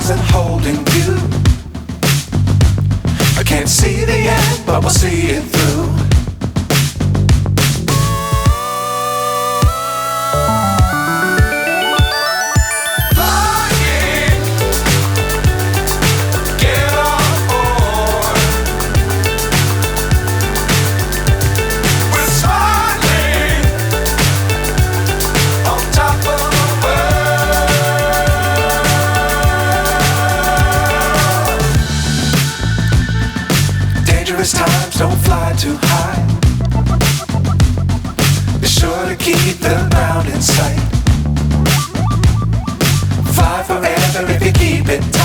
stars and holding you. I can't see the end, but we'll see it through. Times don't fly too high. Be sure to keep the ground in sight. Fly forever if you keep it tight.